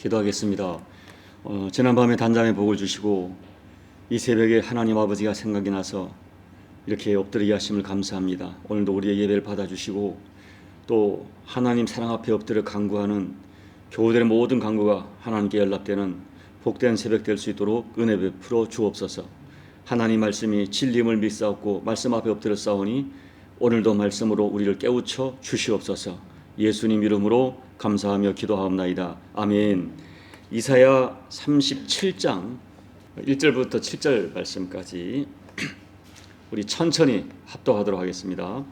기도하겠습니다. 지난밤에 단잠에 복을 주시고 이 새벽에 하나님 아버지가 생각이 나서 이렇게 엎드리게 하심을 감사합니다. 오늘도 우리의 예배를 받아주시고 또 하나님 사랑 앞에 엎드려 간구하는 교우들의 모든 간구가 하나님께 연락되는 복된 새벽 될 수 있도록 은혜 베풀어 주옵소서. 하나님 말씀이 진리임을 믿사옵고 말씀 앞에 엎드려 싸우니 오늘도 말씀으로 우리를 깨우쳐 주시옵소서. 예수님 이름으로 감사하며 기도하옵나이다. 아멘. 이사야 37장 1절부터 7절 말씀까지 우리 천천히 합독하도록 하겠습니다.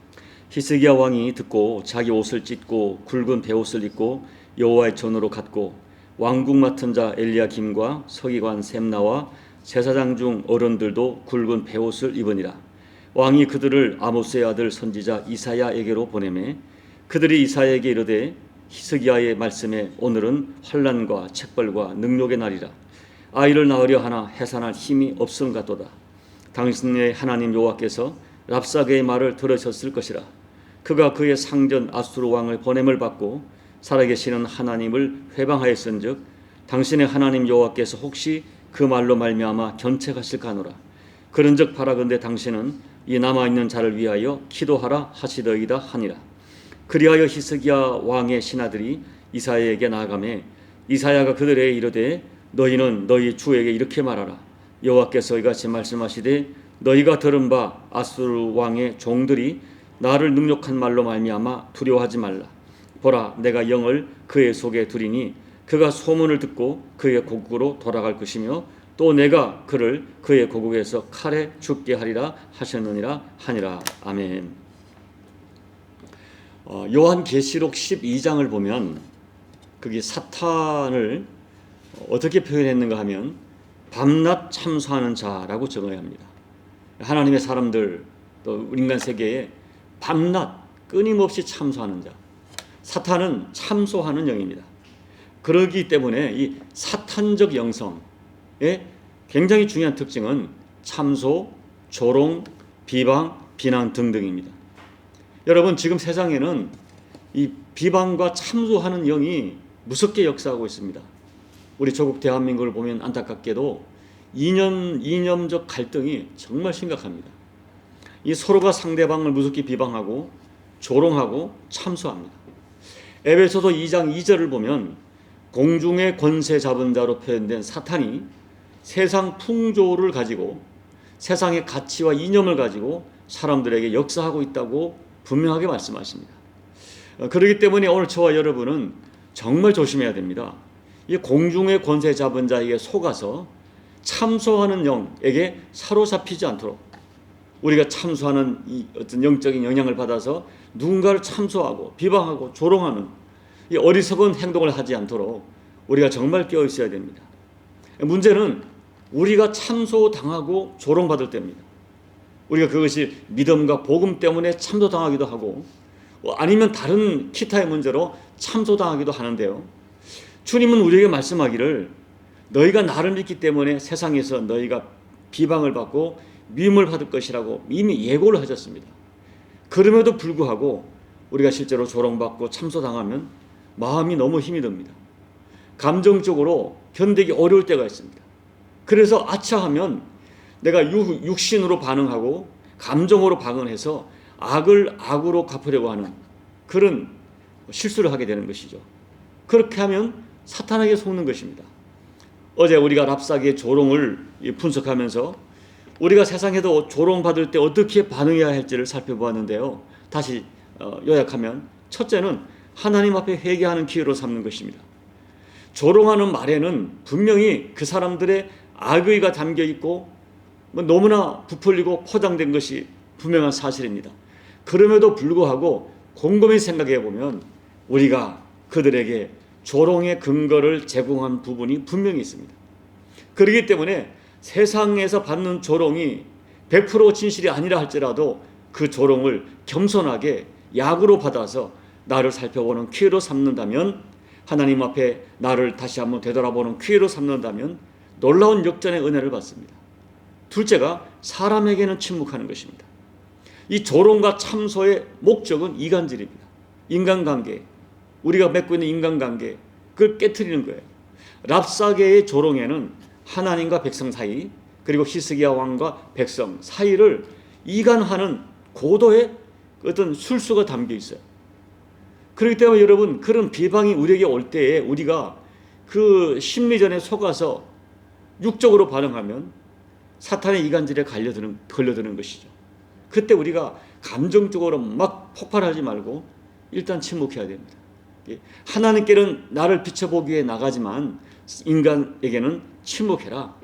히스기야 왕이 듣고 자기 옷을 찢고 굵은 베옷을 입고 여호와의 전으로 갔고 왕궁 맡은 자 엘리야김과 서기관 셈나와 제사장 중 어른들도 굵은 베옷을 입으니라. 왕이 그들을 아모스의 아들 선지자 이사야에게로 보내매 그들이 이사야에게 이르되 히스기야의 말씀에 오늘은 환난과 책벌과 능욕의 날이라. 아이를 낳으려 하나 해산할 힘이 없음 같도다. 당신의 하나님 여호와께서 랍사게의 말을 들으셨을 것이라. 그가 그의 상전 아수르 왕을 보냄을 받고 살아계시는 하나님을 회방하였은즉 당신의 하나님 여호와께서 혹시 그 말로 말미암아 견책하실까노라. 그런즉 바라건대 당신은 이 남아있는 자를 위하여 기도하라 하시더이다 하니라. 그리하여 히스기야 왕의 신하들이 이사야에게 나아가매 이사야가 그들에게 이르되 너희는 너희 주에게 이렇게 말하라. 여호와께서 이같이 말씀하시되 너희가 들은 바 아수르 왕의 종들이 나를 능욕한 말로 말미암아 두려워하지 말라. 보라, 내가 영을 그의 속에 두리니 그가 소문을 듣고 그의 고국으로 돌아갈 것이며 또 내가 그를 그의 고국에서 칼에 죽게 하리라 하셨느니라 하니라. 아멘. 요한계시록 12장을 보면 거기 사탄을 어떻게 표현했는가 하면 밤낮 참소하는 자라고 정의해야 합니다. 하나님의 사람들 또 인간 세계에 밤낮 끊임없이 참소하는 자, 사탄은 참소하는 영입니다. 그러기 때문에 이 사탄적 영성의 굉장히 중요한 특징은 참소, 조롱, 비방, 비난 등등입니다. 여러분, 지금 세상에는 이 비방과 참소하는 영이 무섭게 역사하고 있습니다. 우리 조국 대한민국을 보면 안타깝게도 이념적 갈등이 정말 심각합니다. 이 서로가 상대방을 무섭게 비방하고 조롱하고 참소합니다. 에베소서 2장 2절을 보면 공중의 권세 잡은 자로 표현된 사탄이 세상 풍조를 가지고 세상의 가치와 이념을 가지고 사람들에게 역사하고 있다고 분명하게 말씀하십니다. 그렇기 때문에 오늘 저와 여러분은 정말 조심해야 됩니다. 이 공중의 권세 잡은 자에게 속아서 참소하는 영에게 사로잡히지 않도록 우리가 참소하는 이 어떤 영적인 영향을 받아서 누군가를 참소하고 비방하고 조롱하는 이 어리석은 행동을 하지 않도록 우리가 정말 깨어 있어야 됩니다. 문제는 우리가 참소당하고 조롱받을 때입니다. 우리가 그것이 믿음과 복음 때문에 참소당하기도 하고 아니면 다른 기타의 문제로 참소당하기도 하는데요. 주님은 우리에게 말씀하기를 너희가 나를 믿기 때문에 세상에서 너희가 비방을 받고 미움을 받을 것이라고 이미 예고를 하셨습니다. 그럼에도 불구하고 우리가 실제로 조롱받고 참소당하면 마음이 너무 힘이 듭니다. 감정적으로 견디기 어려울 때가 있습니다. 그래서 아차하면 내가 육신으로 반응하고 감정으로 반응해서 악을 악으로 갚으려고 하는 그런 실수를 하게 되는 것이죠. 그렇게 하면 사탄에게 속는 것입니다. 어제 우리가 랍사기의 조롱을 분석하면서 우리가 세상에도 조롱받을 때 어떻게 반응해야 할지를 살펴보았는데요. 다시 요약하면 첫째는 하나님 앞에 회개하는 기회로 삼는 것입니다. 조롱하는 말에는 분명히 그 사람들의 악의가 담겨 있고 너무나 부풀리고 포장된 것이 분명한 사실입니다. 그럼에도 불구하고 곰곰이 생각해 보면 우리가 그들에게 조롱의 근거를 제공한 부분이 분명히 있습니다. 그렇기 때문에 세상에서 받는 조롱이 100% 진실이 아니라 할지라도 그 조롱을 겸손하게 약으로 받아서 나를 살펴보는 기회로 삼는다면, 하나님 앞에 나를 다시 한번 되돌아보는 기회로 삼는다면 놀라운 역전의 은혜를 받습니다. 둘째가 사람에게는 침묵하는 것입니다. 이 조롱과 참소의 목적은 이간질입니다. 인간관계, 우리가 맺고 있는 인간관계, 그걸 깨트리는 거예요. 랍사게의 조롱에는 하나님과 백성 사이, 그리고 히스기야 왕과 백성 사이를 이간하는 고도의 어떤 술수가 담겨 있어요. 그렇기 때문에 여러분, 그런 비방이 우리에게 올 때에 우리가 그 심리전에 속아서 육적으로 반응하면 사탄의 이간질에 걸려드는 것이죠. 그때 우리가 감정적으로 막 폭발하지 말고 일단 침묵해야 됩니다. 하나님께는 나를 비춰보기 위해 나가지만 인간에게는 침묵해라.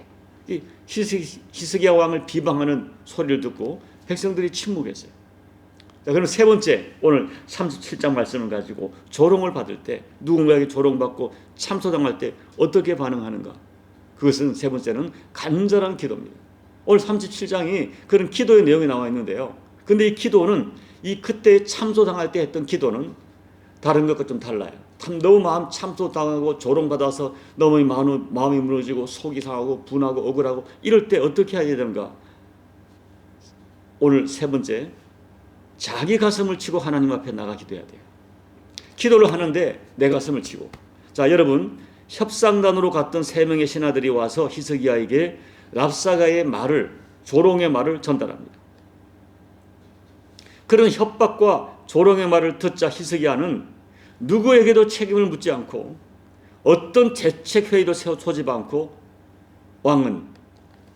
히스기야 왕을 비방하는 소리를 듣고 백성들이 침묵했어요. 자, 그럼 세 번째, 오늘 37장 말씀을 가지고 조롱을 받을 때, 누군가에게 조롱받고 참소당할 때 어떻게 반응하는가? 그것은 세 번째는 간절한 기도입니다. 오늘 37장이 그런 기도의 내용이 나와 있는데요. 근데 이 기도는 이 그때 참소당할 때 했던 기도는 다른 것과 좀 달라요. 너무 참소당하고 조롱받아서 너무 마음이 무너지고 속이 상하고 분하고 억울하고 이럴 때 어떻게 해야 되는가? 오늘 세 번째, 자기 가슴을 치고 하나님 앞에 나가 기도해야 돼요. 기도를 하는데 내 가슴을 치고. 자, 여러분, 협상단으로 갔던 세 명의 신하들이 와서 히스기야에게 랍사가의 말을, 조롱의 말을 전달합니다. 그런 협박과 조롱의 말을 듣자 히스기야는 누구에게도 책임을 묻지 않고 어떤 대책회의도 소집 않고 왕은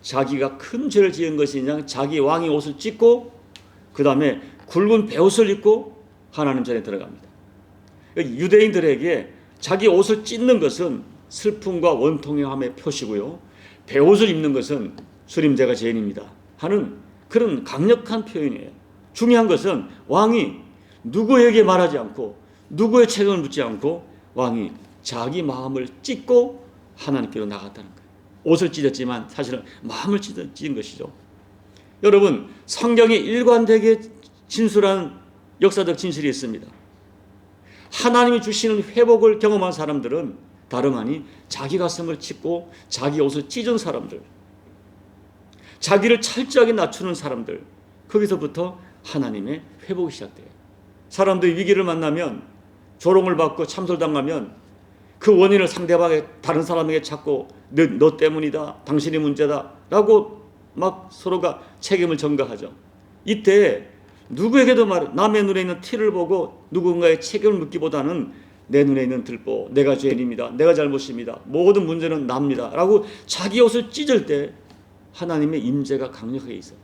자기가 큰 죄를 지은 것이냐 자기 왕의 옷을 찢고 그 다음에 굵은 베옷을 입고 하나님 전에 들어갑니다. 유대인들에게 자기 옷을 찢는 것은 슬픔과 원통함의 표시고요, 베옷을 입는 것은 수림제가 죄인입니다 하는 그런 강력한 표현이에요. 중요한 것은 왕이 누구에게 말하지 않고 누구의 책임을 묻지 않고 왕이 자기 마음을 찢고 하나님께로 나갔다는 거예요. 옷을 찢었지만 사실은 마음을 찢은 것이죠. 여러분, 성경에 일관되게 진술한 역사적 진실이 있습니다. 하나님이 주시는 회복을 경험한 사람들은 다름 아니 자기 가슴을 찢고 자기 옷을 찢은 사람들, 자기를 철저하게 낮추는 사람들, 거기서부터 하나님의 회복이 시작돼요. 사람들이 위기를 만나면, 조롱을 받고 참소당하면 그 원인을 상대방의 다른 사람에게 찾고 너 때문이다, 당신이 문제다 라고 막 서로가 책임을 전가하죠. 이때 누구에게도 남의 눈에 있는 티를 보고 누군가의 책임을 묻기보다는 내 눈에 있는 들보, 내가 죄인입니다, 내가 잘못입니다, 모든 문제는 납니다 라고 자기 옷을 찢을 때 하나님의 임재가 강력하게 있어요.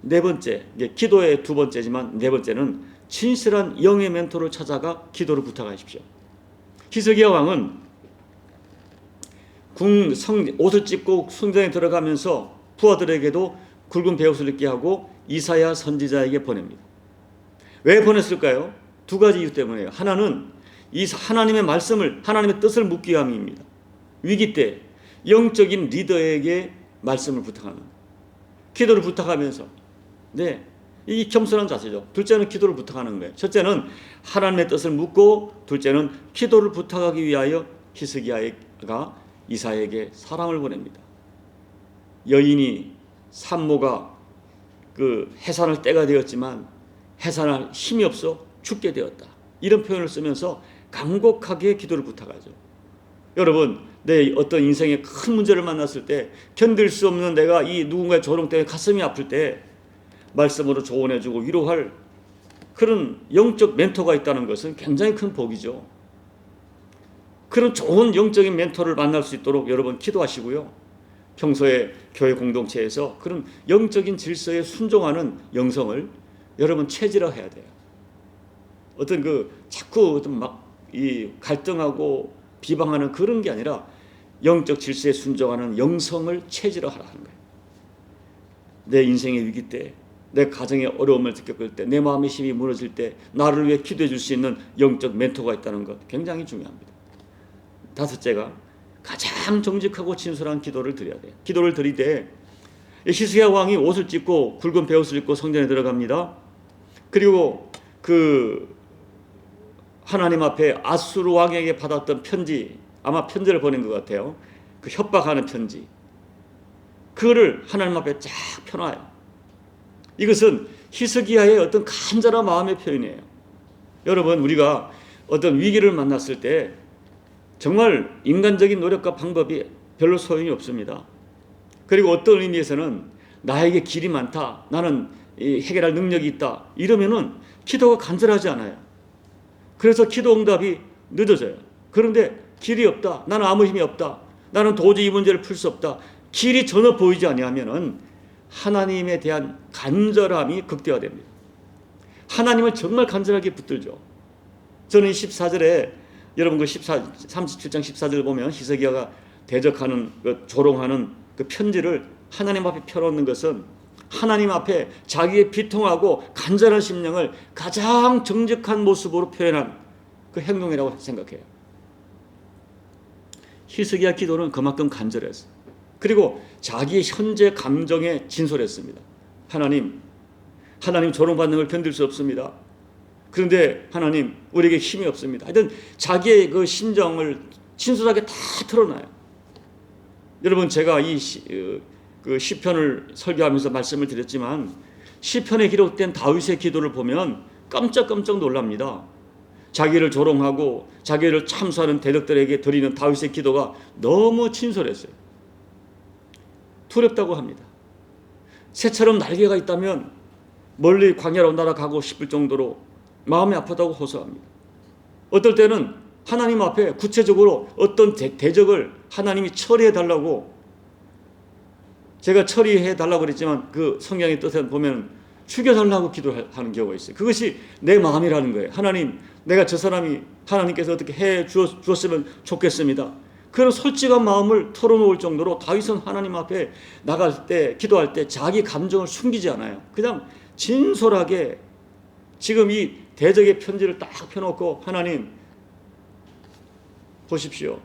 네 번째, 기도의 두 번째지만 네 번째는 진실한 영의 멘토를 찾아가 기도를 부탁하십시오. 히스기야 왕은 옷을 찢고 성전에 들어가면서 부하들에게도 굵은 베옷을 입게 하고 이사야 선지자에게 보냅니다. 왜 보냈을까요? 두 가지 이유 때문에요. 하나는 이 하나님의 말씀을, 하나님의 뜻을 묻기 위함입니다. 위기 때 영적인 리더에게 말씀을 부탁하는, 기도를 부탁하면서, 이 겸손한 자세죠. 둘째는 기도를 부탁하는 거예요. 첫째는 하나님의 뜻을 묻고, 둘째는 기도를 부탁하기 위하여 히스기야가 이사야에게 사람을 보냅니다. 여인이 산모가 해산할 때가 되었지만 해산할 힘이 없어 죽게 되었다, 이런 표현을 쓰면서 간곡하게 기도를 부탁하죠. 여러분, 내 어떤 인생의 큰 문제를 만났을 때 견딜 수 없는 내가 이 누군가의 조롱 때문에 가슴이 아플 때 말씀으로 조언해주고 위로할 그런 영적 멘토가 있다는 것은 굉장히 큰 복이죠. 그런 좋은 영적인 멘토를 만날 수 있도록 여러분 기도하시고요, 평소에 교회 공동체에서 그런 영적인 질서에 순종하는 영성을 여러분 체질화해야 돼요. 자꾸 이 갈등하고 비방하는 그런 게 아니라 영적 질서에 순종하는 영성을 체질화하라 하는 거예요. 내 인생의 위기 때, 내 가정의 어려움을 겪을 때, 내 마음의 힘이 무너질 때 나를 위해 기도해 줄 수 있는 영적 멘토가 있다는 것 굉장히 중요합니다. 다섯째가 가장 정직하고 진솔한 기도를 드려야 돼요. 기도를 드릴 때 히스기야 왕이 옷을 찢고 굵은 베옷을 입고 성전에 들어갑니다. 그리고 하나님 앞에 아수르 왕에게 받았던 편지, 아마 편지를 보낸 것 같아요. 협박하는 편지, 그거를 하나님 앞에 쫙 펴놔요. 이것은 히스기야의 어떤 간절한 마음의 표현이에요. 여러분, 우리가 어떤 위기를 만났을 때 정말 인간적인 노력과 방법이 별로 소용이 없습니다. 그리고 어떤 의미에서는 나에게 길이 많다, 나는 해결할 능력이 있다, 이러면은 기도가 간절하지 않아요. 그래서 기도 응답이 늦어져요. 그런데 길이 없다, 나는 아무 힘이 없다, 나는 도저히 이 문제를 풀 수 없다, 길이 전혀 보이지 아니하면은 하나님에 대한 간절함이 극대화됩니다. 하나님을 정말 간절하게 붙들죠. 저는 14절에 여러분 그 37장 14절 보면 히스기야가 대적하는 조롱하는 그 편지를 하나님 앞에 펴놓는 것은 하나님 앞에 자기의 비통하고 간절한 심령을 가장 정직한 모습으로 표현한 그 행동이라고 생각해요. 히스기야 기도는 그만큼 간절했어요. 그리고 자기의 현재 감정에 진솔했습니다. 하나님 조롱받는 걸 견딜 수 없습니다. 그런데 하나님, 우리에게 힘이 없습니다. 하여튼 자기의 그 심정을 진솔하게 다 털어놔요. 여러분, 제가 이 시편을 설교하면서 말씀을 드렸지만 시편에 기록된 다윗의 기도를 보면 깜짝깜짝 놀랍니다. 자기를 조롱하고 자기를 참수하는 대적들에게 드리는 다윗의 기도가 너무 진솔했어요. 두렵다고 합니다. 새처럼 날개가 있다면 멀리 광야로 날아가고 싶을 정도로 마음이 아프다고 호소합니다. 어떨 때는 하나님 앞에 구체적으로 어떤 대적을 하나님이 처리해 달라고, 제가 처리해 달라고 그랬지만 그 성경의 뜻에 보면 죽여달라고 기도하는 경우가 있어요. 그것이 내 마음이라는 거예요. 하나님, 내가 저 사람이 하나님께서 어떻게 해 주었으면 좋겠습니다. 그런 솔직한 마음을 털어놓을 정도로 다윗은 하나님 앞에 나갈 때, 기도할 때 자기 감정을 숨기지 않아요. 그냥 진솔하게 지금 이 대적의 편지를 딱 펴놓고, 하나님 보십시오.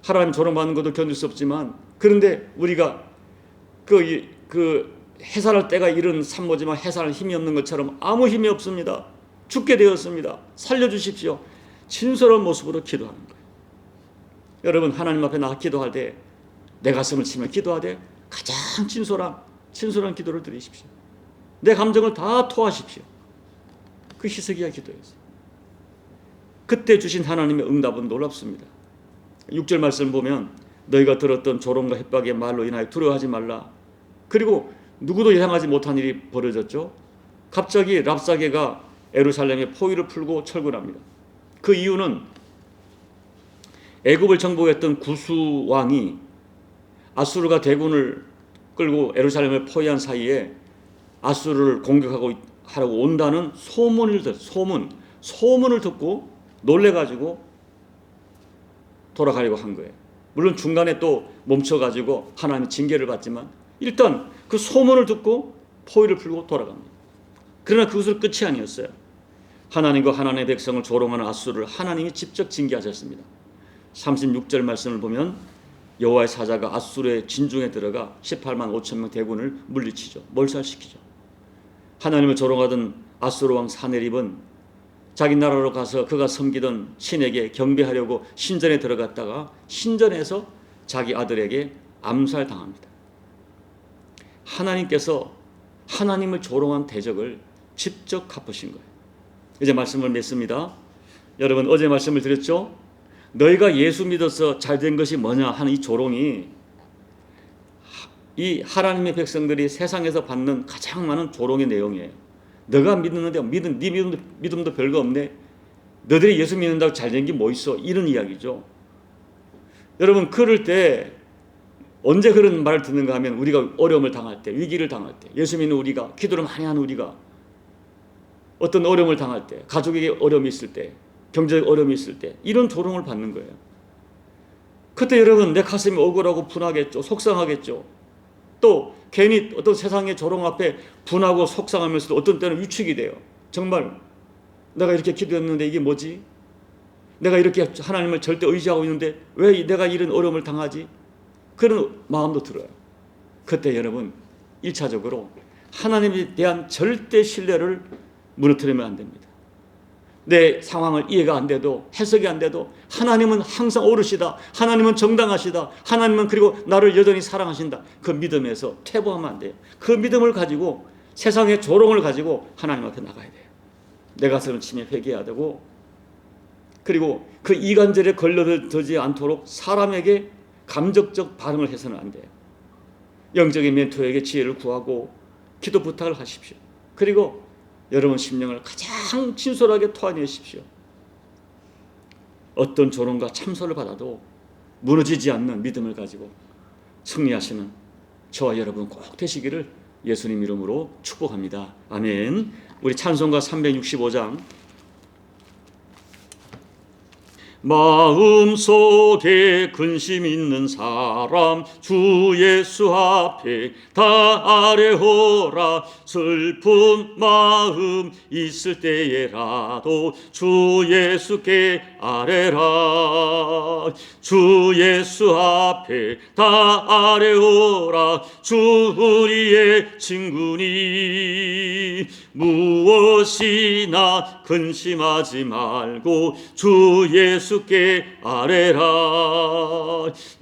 하나님 조롱받는 것도 견딜 수 없지만, 그런데 우리가 그 해산할 때가 이른 산모지만 해산할 힘이 없는 것처럼 아무 힘이 없습니다. 죽게 되었습니다. 살려주십시오. 진솔한 모습으로 기도하는 거예요. 여러분, 하나님 앞에 나가 기도할 때 내 가슴을 치며 기도하되 가장 진솔한 기도를 드리십시오. 내 감정을 다 토하십시오. 그 히스기야 기도였어요. 그때 주신 하나님의 응답은 놀랍습니다. 6절 말씀 보면 너희가 들었던 조롱과 협박의 말로 인하여 두려워하지 말라. 그리고 누구도 예상하지 못한 일이 벌어졌죠. 갑자기 랍사게가 예루살렘에 포위를 풀고 철군합니다. 그 이유는 애굽을 정복했던 구스 왕이 아수르가 대군을 끌고 예루살렘을 포위한 사이에 아수르를 공격하고 하라고 온다는 소문을 듣고 놀래가지고 돌아가려고 한 거예요. 물론 중간에 또 멈춰가지고 하나님의 징계를 받지만 일단 그 소문을 듣고 포위를 풀고 돌아갑니다. 그러나 그것은 끝이 아니었어요. 하나님과 하나님의 백성을 조롱하는 아수르를 하나님이 직접 징계하셨습니다. 36절 말씀을 보면 여호와의 사자가 아수르의 진중에 들어가 18만 5천 명 대군을 물리치죠. 몰살시키죠. 하나님을 조롱하던 아수르 왕 사네립은 자기 나라로 가서 그가 섬기던 신에게 경배하려고 신전에 들어갔다가 신전에서 자기 아들에게 암살당합니다. 하나님께서 하나님을 조롱한 대적을 직접 갚으신 거예요. 이제 말씀을 맺습니다. 여러분, 어제 말씀을 드렸죠? 너희가 예수 믿어서 잘된 것이 뭐냐 하는 이 조롱이 이 하나님의 백성들이 세상에서 받는 가장 많은 조롱의 내용이에요. 너가 믿는데 네 믿음도 별거 없네. 너희들이 예수 믿는다고 잘된 게 뭐 있어? 이런 이야기죠. 여러분, 그럴 때 언제 그런 말을 듣는가 하면 우리가 어려움을 당할 때, 위기를 당할 때, 예수 믿는 우리가, 기도를 많이 하는 우리가 어떤 어려움을 당할 때, 가족에게 어려움이 있을 때, 경제적 어려움이 있을 때 이런 조롱을 받는 거예요. 그때 여러분, 내 가슴이 억울하고 분하겠죠. 속상하겠죠. 또 괜히 어떤 세상의 조롱 앞에 분하고 속상하면서도 어떤 때는 위축이 돼요. 정말 내가 이렇게 기도했는데 이게 뭐지? 내가 이렇게 하나님을 절대 의지하고 있는데 왜 내가 이런 어려움을 당하지? 그런 마음도 들어요. 그때 여러분, 1차적으로 하나님에 대한 절대 신뢰를 무너뜨리면 안 됩니다. 내 상황을 이해가 안 돼도, 해석이 안 돼도 하나님은 항상 옳으시다, 하나님은 정당하시다, 하나님은 그리고 나를 여전히 사랑하신다, 그 믿음에서 퇴보하면 안 돼요. 그 믿음을 가지고, 세상의 조롱을 가지고 하나님 앞에 나가야 돼요. 내 가슴을 치며 회개해야 되고, 그리고 그 이간질에 걸려들지 않도록 사람에게 감정적 반응을 해서는 안 돼요. 영적인 멘토에게 지혜를 구하고 기도 부탁을 하십시오. 그리고 여러분 심령을 가장 진솔하게 토해내십시오. 어떤 조롱과 참소를 받아도 무너지지 않는 믿음을 가지고 승리하시는 저와 여러분 꼭 되시기를 예수님 이름으로 축복합니다. 아멘. 우리 찬송가 365장 마음속에 근심 있는 사람 주 예수 앞에 다 아뢰오라. 슬픈 마음 있을 때에라도 주 예수께 아뢰라. 주 예수 앞에 다 아뢰오라. 주 우리의 친구니 무엇이나 근심하지 말고 주 예수께 아뢰라.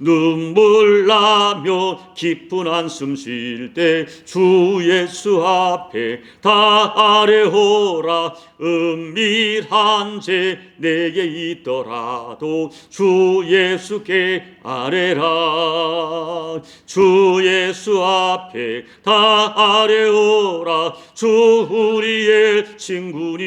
눈물 나며 깊은 한숨 쉴 때 주 예수 앞에 다 아뢰오라. 은밀한 죄 내게 있더라도 주 예수께 아뢰라. 주 예수 앞에 다 아뢰오라. 주 우리의 친구니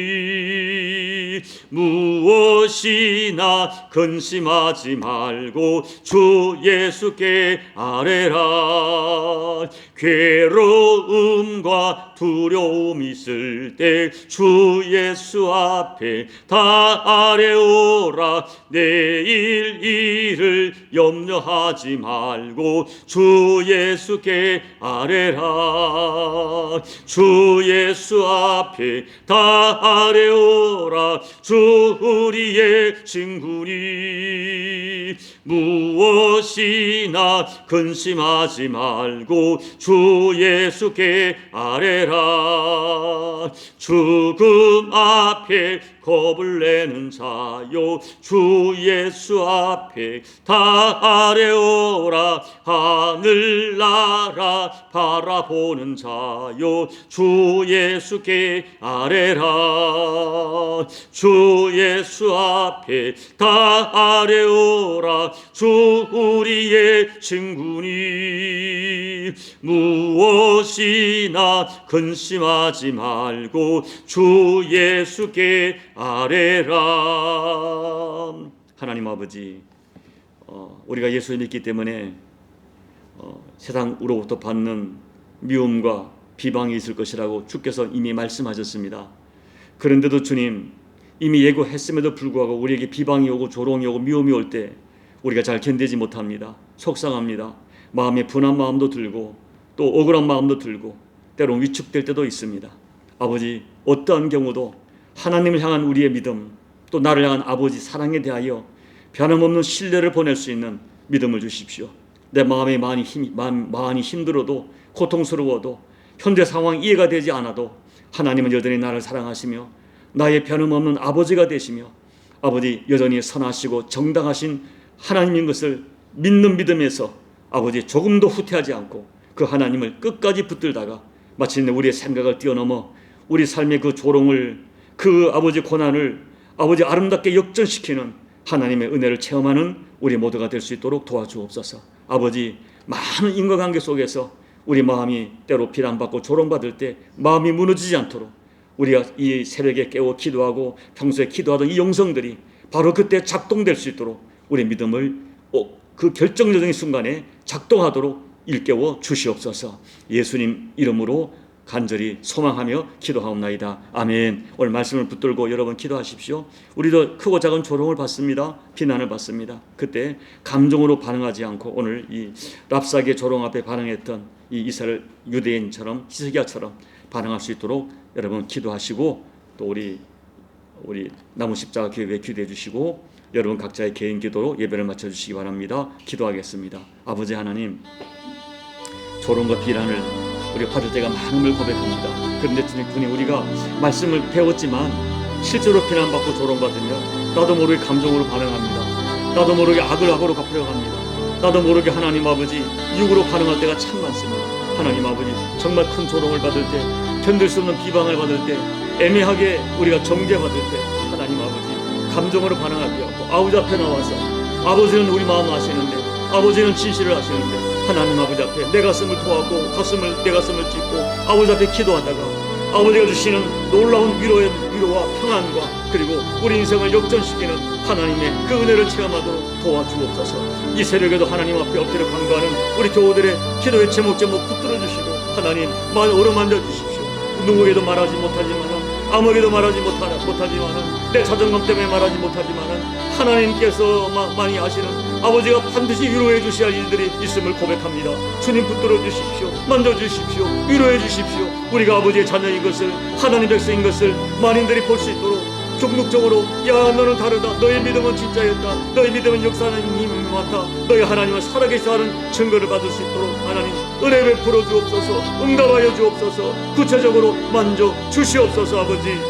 무엇이나 근심하지 말고 주 예수께 아뢰라. 괴로움과 두려움 있을 때 주 예수 앞에 다 아뢰오라. 내일 일을 염려하지 말고 주 예수께 아뢰라. 주 예수 앞에 다 아뢰오라. 주 우리의 친구니 무엇이나 근심하지 말고 주 예수께 아뢰라. 죽음 앞에 겁을 내는 자요 주 예수 앞에 다 아뢰오라. 하늘나라 바라보는 자요 주 예수께 아뢰라. 주 예수 앞에 다 아뢰오라. 주 우리의 친구니 무엇이나 근심하지 말고 주 예수께 아뢰라. 하나님 아버지, 우리가 예수를 믿기 때문에 세상으로부터 받는 미움과 비방이 있을 것이라고 주께서 이미 말씀하셨습니다. 그런데도 주님, 이미 예고했음에도 불구하고 우리에게 비방이 오고 조롱이 오고 미움이 올 때 우리가 잘 견디지 못합니다. 속상합니다. 마음에 분한 마음도 들고 또 억울한 마음도 들고 때론 위축될 때도 있습니다. 아버지, 어떠한 경우도 하나님을 향한 우리의 믿음, 또 나를 향한 아버지 사랑에 대하여 변함없는 신뢰를 보낼 수 있는 믿음을 주십시오. 내 마음이 많이 힘들어도 고통스러워도 현재 상황이 이해가 되지 않아도 하나님은 여전히 나를 사랑하시며 나의 변함없는 아버지가 되시며 아버지 여전히 선하시고 정당하신 하나님인 것을 믿는 믿음에서 아버지 조금도 후퇴하지 않고 그 하나님을 끝까지 붙들다가 마침내 우리의 생각을 뛰어넘어 우리 삶의 그 조롱을, 그 아버지 고난을 아버지 아름답게 역전시키는 하나님의 은혜를 체험하는 우리 모두가 될 수 있도록 도와주옵소서. 아버지, 많은 인과관계 속에서 우리 마음이 때로 비난받고 조롱받을 때 마음이 무너지지 않도록 우리가 이 새벽에 깨워 기도하고 평소에 기도하던 이 영성들이 바로 그때 작동될 수 있도록 우리 믿음을 그 결정적인 순간에 작동하도록 일깨워 주시옵소서. 예수님 이름으로 간절히 소망하며 기도하옵나이다. 아멘. 오늘 말씀을 붙들고 여러분 기도하십시오. 우리도 크고 작은 조롱을 받습니다. 비난을 받습니다. 그때 감정으로 반응하지 않고 오늘 이 랍사게 조롱 앞에 반응했던 이 이스라엘 유대인처럼 히스기야처럼 반응할 수 있도록 여러분 기도하시고 또 우리 나무 십자가 교회 기도해 주시고 여러분 각자의 개인 기도로 예배를 마쳐 주시기 바랍니다. 기도하겠습니다. 아버지 하나님, 조롱과 비난을 우리 받을 때가 많음을 고백합니다. 그런데 주님, 우리가 말씀을 배웠지만 실제로 비난받고 조롱받으면 나도 모르게 감정으로 반응합니다. 나도 모르게 악을 악으로 갚으려 합니다. 나도 모르게 하나님 아버지 육으로 반응할 때가 참 많습니다. 하나님 아버지, 정말 큰 조롱을 받을 때, 견딜 수 없는 비방을 받을 때, 애매하게 우리가 정죄받을 때 하나님 아버지 감정으로 반응하지 않고 아버지 앞에 나와서 아버지는 우리 마음 아시는데 아버지는 진실을 아시는데 하나님 아버지 앞에 내 가슴을 토하고 내 가슴을 찢고 아버지 앞에 기도하다가 아버지가 주시는 놀라운 위로와 평안과 그리고 우리 인생을 역전시키는 하나님의 그 은혜를 체험하도록 도와주옵소서. 이 새벽에도 하나님 앞에 엎드려 간구하는 우리 교우들의 기도의 제목 붙들어 주시고 하나님 어루만져 주십시오. 누구에게도 말하지 못하지만은 아무에게도 말하지 못하지만은 내 자존감 때문에 말하지 못하지만은 하나님께서 많이 아시는 아버지가 반드시 위로해 주셔야 할 일들이 있음을 고백합니다. 주님 붙들어 주십시오. 만져 주십시오. 위로해 주십시오. 우리가 아버지의 자녀인 것을 하나님 백성인 것을 만인들이 볼 수 있도록 적극적으로 야 너는 다르다. 너의 믿음은 진짜였다. 너의 믿음은 역사하는 힘이 많다. 너의 하나님은 살아계시다 하는 증거를 받을 수 있도록 하나님 은혜 베풀어 주옵소서. 응답하여 주옵소서. 구체적으로 만져 주시옵소서. 아버지